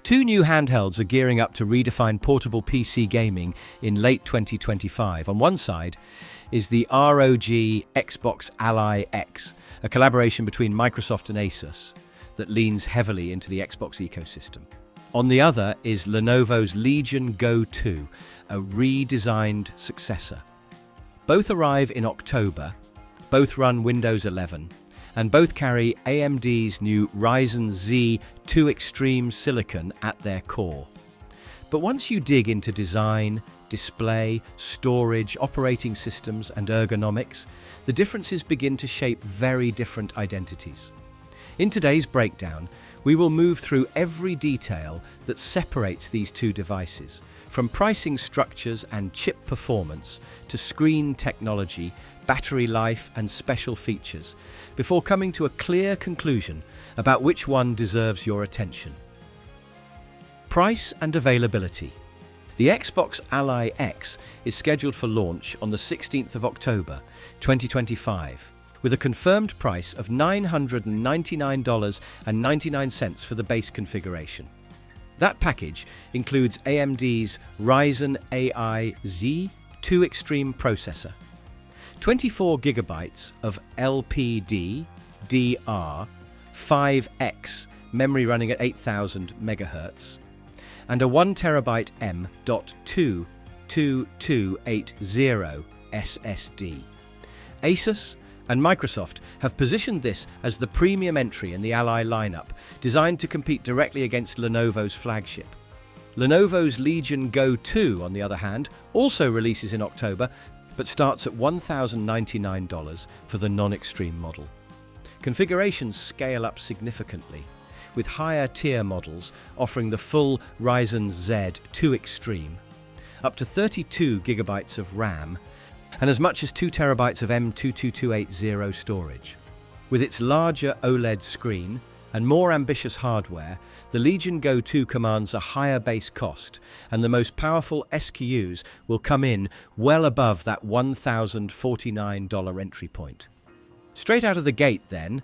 Two new handhelds are gearing up to redefine portable PC gaming in late 2025. On one side is the ROG Xbox Ally X, a collaboration between Microsoft and Asus that leans heavily into the Xbox ecosystem. On the other is Lenovo's Legion Go 2, a redesigned successor. Both arrive in October, both run Windows 11, and both carry AMD's new Ryzen Z2 Extreme silicon at their core. But once you dig into design, display, storage, operating systems, and ergonomics, the differences begin to shape very different identities. In today's breakdown, we will move through every detail that separates these two devices, from pricing structures and chip performance to screen technology, battery life, and special features, before coming to a clear conclusion about which one deserves your attention. Price and availability. The Xbox Ally X is scheduled for launch on the 16th of October, 2025, with a confirmed price of $999.99 for the base configuration. That package includes AMD's Ryzen AI Z2 Extreme processor, 24 GB of LPDDR5X memory running at 8000 MHz, and a 1 TB M.22280 SSD. Asus and Microsoft have positioned this as the premium entry in the Ally lineup, designed to compete directly against Lenovo's flagship. Lenovo's Legion Go 2, on the other hand, also releases in October, but starts at $1,099 for the non-extreme model. Configurations scale up significantly, with higher-tier models offering the full Ryzen Z2 Extreme, up to 32 GB of RAM, and as much as 2 TB of M.22280 storage. With its larger OLED screen and more ambitious hardware, the Legion Go 2 commands a higher base cost, and the most powerful SKUs will come in well above that $1,049 entry point. Straight out of the gate, then,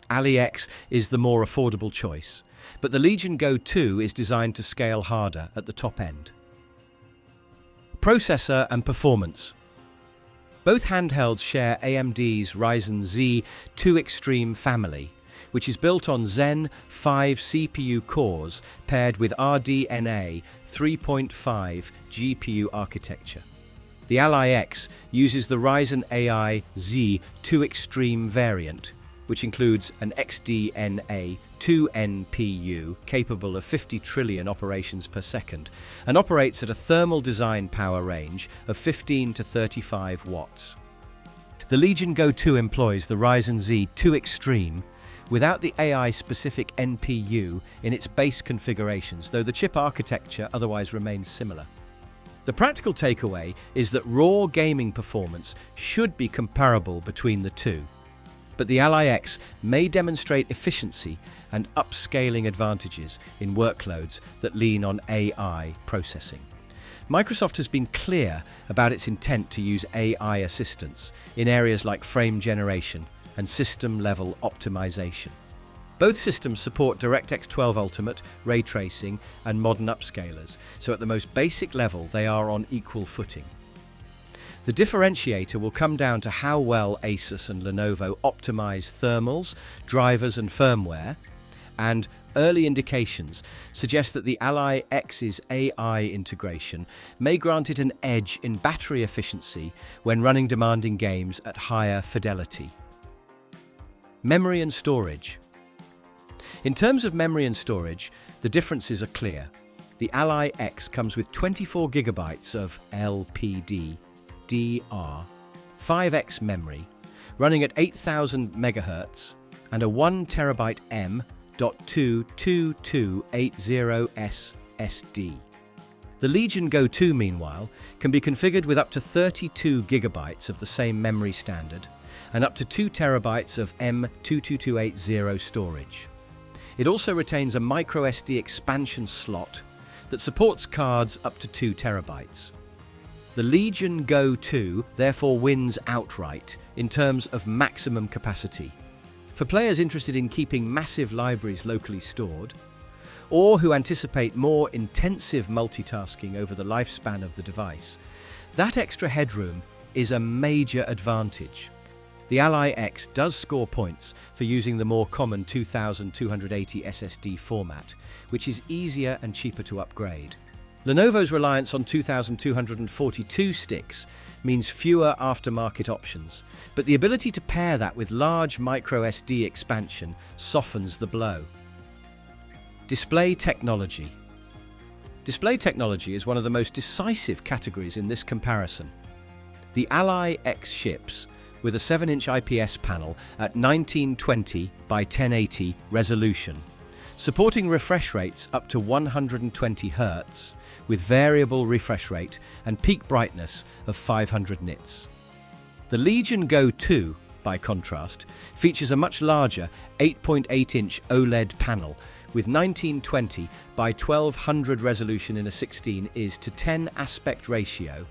Ally X is the more affordable choice, but the Legion Go 2 is designed to scale harder at the top end. Processor and performance. Both handhelds share AMD's Ryzen Z2 Extreme family, which is built on Zen 5 CPU cores paired with RDNA 3.5 GPU architecture. The Ally X uses the Ryzen AI Z2 Extreme variant, which includes an XDNA 2 NPU capable of 50 trillion operations per second and operates at a thermal design power range of 15 to 35 watts. The Legion Go 2 employs the Ryzen Z2 Extreme without the AI-specific NPU in its base configurations, though the chip architecture otherwise remains similar. The practical takeaway is that raw gaming performance should be comparable between the two, but the Ally X may demonstrate efficiency and upscaling advantages in workloads that lean on AI processing. Microsoft has been clear about its intent to use AI assistance in areas like frame generation and system-level optimization. Both systems support DirectX 12 Ultimate, ray tracing, and modern upscalers, so at the most basic level they are on equal footing. The differentiator will come down to how well Asus and Lenovo optimize thermals, drivers, and firmware, and early indications suggest that the Ally X's AI integration may grant it an edge in battery efficiency when running demanding games at higher fidelity. Memory and storage. In terms of memory and storage, the differences are clear. The Ally X comes with 24 GB of LPDDR5X memory, running at 8000 MHz, and a 1 TB M.22280 SSD. The Legion Go 2, meanwhile, can be configured with up to 32 GB of the same memory standard and up to 2 TB of M.22280 storage. It also retains a microSD expansion slot that supports cards up to 2 TB. The Legion Go 2 therefore wins outright in terms of maximum capacity. For players interested in keeping massive libraries locally stored, or who anticipate more intensive multitasking over the lifespan of the device, that extra headroom is a major advantage. The Ally X does score points for using the more common 2280 SSD format, which is easier and cheaper to upgrade. Lenovo's reliance on 2242 sticks means fewer aftermarket options, but the ability to pair that with large microSD expansion softens the blow. Display technology. Display technology is one of the most decisive categories in this comparison. The Ally X ships with a 7-inch IPS panel at 1920 by 1080 resolution, supporting refresh rates up to 120 Hz with variable refresh rate and peak brightness of 500 nits. The Legion Go 2, by contrast, features a much larger 8.8-inch OLED panel with 1920 by 1200 resolution in a 16:10 aspect ratio,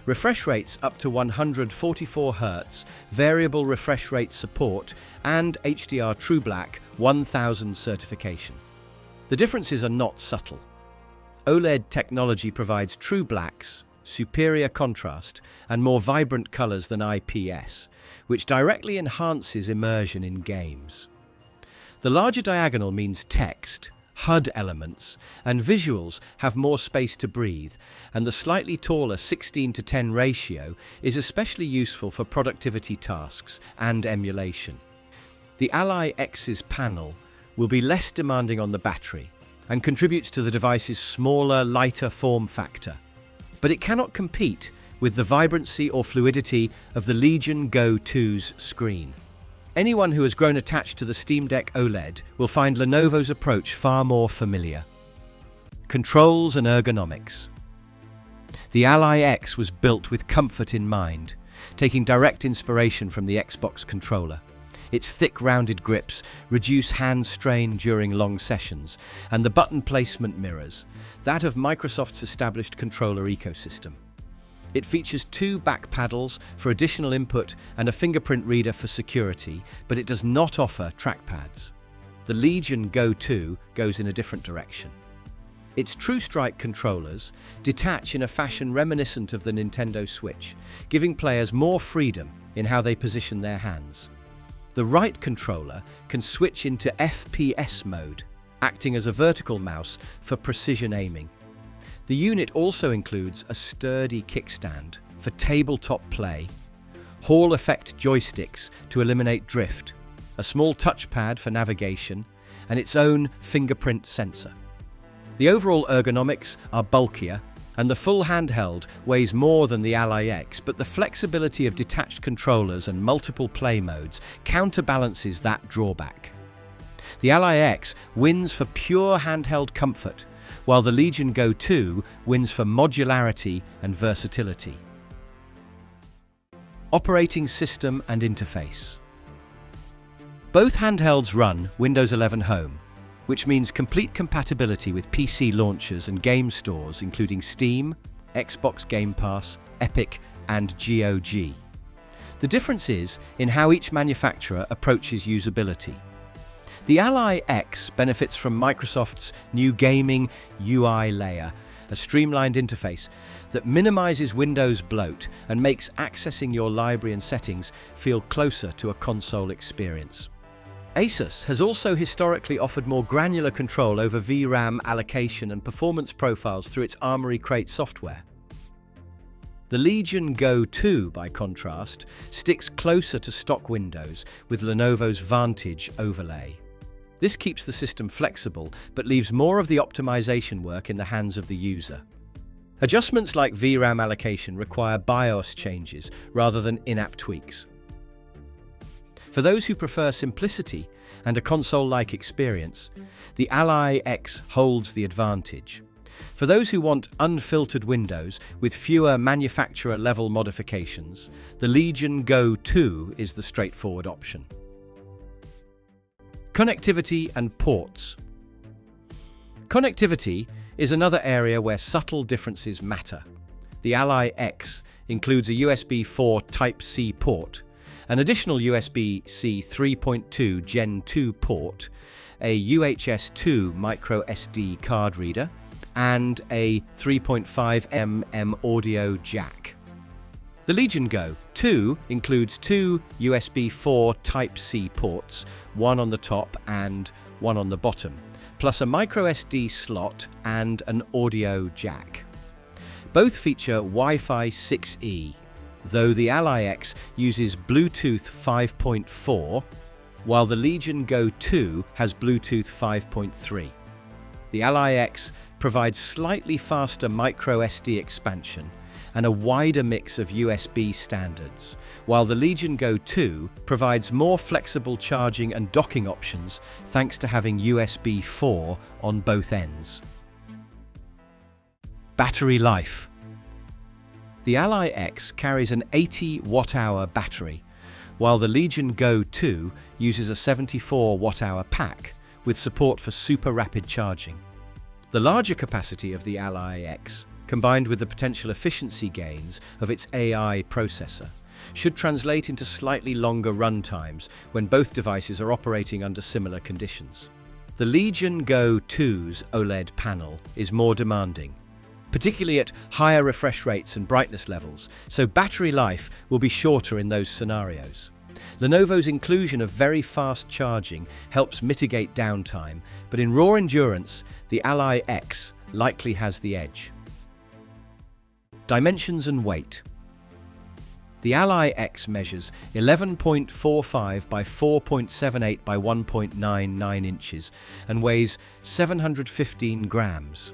refresh rates up to 144 Hz, variable refresh rate support, and HDR True Black 1000 certification. The differences are not subtle. OLED technology provides true blacks, superior contrast, and more vibrant colors than IPS, which directly enhances immersion in games. The larger diagonal means text, HUD elements, and visuals have more space to breathe, and the slightly taller 16:10 ratio is especially useful for productivity tasks and emulation. The Ally X's panel will be less demanding on the battery and contributes to the device's smaller, lighter form factor, but it cannot compete with the vibrancy or fluidity of the Legion Go 2's screen. Anyone who has grown attached to the Steam Deck OLED will find Lenovo's approach far more familiar. Controls and ergonomics. The Ally X was built with comfort in mind, taking direct inspiration from the Xbox controller. Its thick, rounded grips reduce hand strain during long sessions, and the button placement mirrors that of Microsoft's established controller ecosystem. It features 2 back paddles for additional input and a fingerprint reader for security, but it does not offer trackpads. The Legion Go 2 goes in a different direction. Its True Strike controllers detach in a fashion reminiscent of the Nintendo Switch, giving players more freedom in how they position their hands. The right controller can switch into FPS mode, acting as a vertical mouse for precision aiming. The unit also includes a sturdy kickstand for tabletop play, Hall effect joysticks to eliminate drift, a small touchpad for navigation, and its own fingerprint sensor. The overall ergonomics are bulkier, and the full handheld weighs more than the Ally X, but the flexibility of detached controllers and multiple play modes counterbalances that drawback. The Ally X wins for pure handheld comfort, while the Legion Go 2 wins for modularity and versatility. Operating system and interface. Both handhelds run Windows 11 Home, which means complete compatibility with PC launchers and game stores including Steam, Xbox Game Pass, Epic, and GOG. The difference is in how each manufacturer approaches usability. The Ally X benefits from Microsoft's new gaming UI layer, a streamlined interface that minimizes Windows bloat and makes accessing your library and settings feel closer to a console experience. Asus has also historically offered more granular control over VRAM allocation and performance profiles through its Armoury Crate software. The Legion Go 2, by contrast, sticks closer to stock Windows with Lenovo's Vantage overlay. This keeps the system flexible, but leaves more of the optimization work in the hands of the user. Adjustments like VRAM allocation require BIOS changes rather than in-app tweaks. For those who prefer simplicity and a console-like experience, the Ally X holds the advantage. For those who want unfiltered Windows with fewer manufacturer-level modifications, the Legion Go 2 is the straightforward option. Connectivity and ports. Connectivity is another area where subtle differences matter. The Ally X includes a USB 4 Type-C port An additional USB-C 3.2 Gen 2 port, a UHS-2 micro SD card reader, and a 3.5mm audio jack. The Legion Go 2 includes two USB 4 Type-C ports, one on the top and one on the bottom, plus a micro SD slot and an audio jack. Both feature Wi-Fi 6E, though the Ally X uses Bluetooth 5.4, while the Legion Go 2 has Bluetooth 5.3. The Ally X provides slightly faster micro SD expansion and a wider mix of USB standards, while the Legion Go 2 provides more flexible charging and docking options thanks to having USB 4 on both ends. Battery life. The Ally X carries an 80 watt-hour battery, while the Legion Go 2 uses a 74 watt-hour pack with support for super rapid charging. The larger capacity of the Ally X, combined with the potential efficiency gains of its AI processor, should translate into slightly longer run times when both devices are operating under similar conditions. The Legion Go 2's OLED panel is more demanding, particularly at higher refresh rates and brightness levels, so battery life will be shorter in those scenarios. Lenovo's inclusion of very fast charging helps mitigate downtime, but in raw endurance, the Ally X likely has the edge. Dimensions and weight. The Ally X measures 11.45 by 4.78 by 1.99 inches and weighs 715 grams.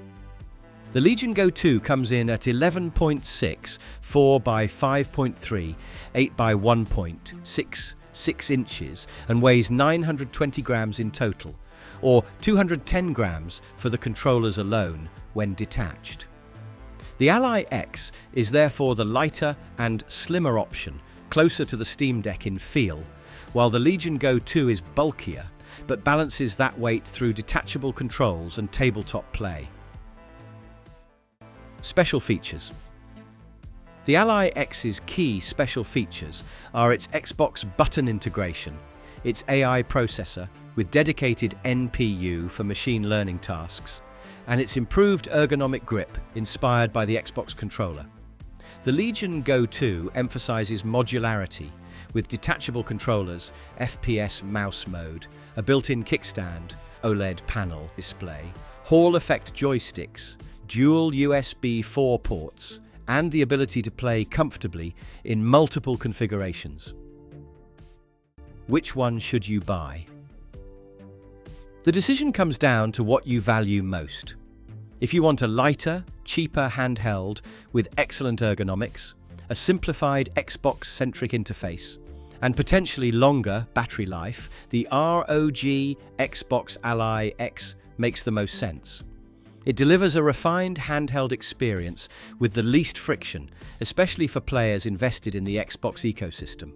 The Legion Go 2 comes in at 11.6, 4 by 5.3, 8 by 1.66 inches and weighs 920 grams in total, or 210 grams for the controllers alone when detached. The Ally X is therefore the lighter and slimmer option, closer to the Steam Deck in feel, while the Legion Go 2 is bulkier, but balances that weight through detachable controls and tabletop play. Special features. The Ally X's key special features are its Xbox button integration, its AI processor with dedicated NPU for machine learning tasks, and its improved ergonomic grip inspired by the Xbox controller. The Legion Go 2 emphasizes modularity with detachable controllers, FPS mouse mode, a built-in kickstand, OLED panel display, Hall effect joysticks, dual USB 4 ports, and the ability to play comfortably in multiple configurations. Which one should you buy? The decision comes down to what you value most. If you want a lighter, cheaper handheld with excellent ergonomics, a simplified Xbox-centric interface, and potentially longer battery life, the ROG Xbox Ally X makes the most sense. It delivers a refined handheld experience with the least friction, especially for players invested in the Xbox ecosystem.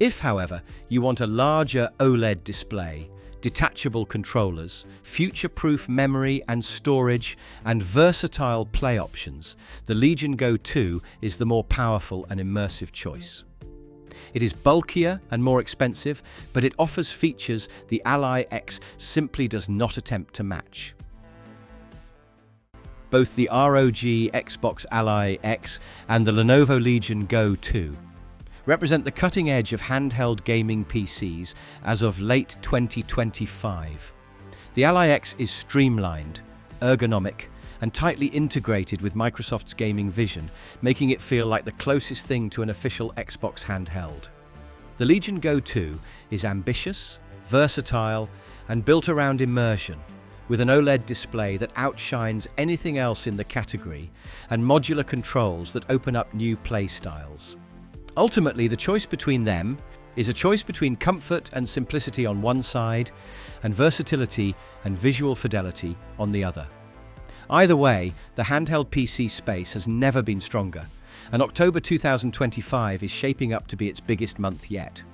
If, however, you want a larger OLED display, detachable controllers, future-proof memory and storage, and versatile play options, the Legion Go 2 is the more powerful and immersive choice. It is bulkier and more expensive, but it offers features the Ally X simply does not attempt to match. Both the ROG Xbox Ally X and the Lenovo Legion Go 2 represent the cutting edge of handheld gaming PCs as of late 2025. The Ally X is streamlined, ergonomic, and tightly integrated with Microsoft's gaming vision, making it feel like the closest thing to an official Xbox handheld. The Legion Go 2 is ambitious, versatile, and built around immersion, with an OLED display that outshines anything else in the category and modular controls that open up new play styles. Ultimately, the choice between them is a choice between comfort and simplicity on one side and versatility and visual fidelity on the other. Either way, the handheld PC space has never been stronger, and October 2025 is shaping up to be its biggest month yet.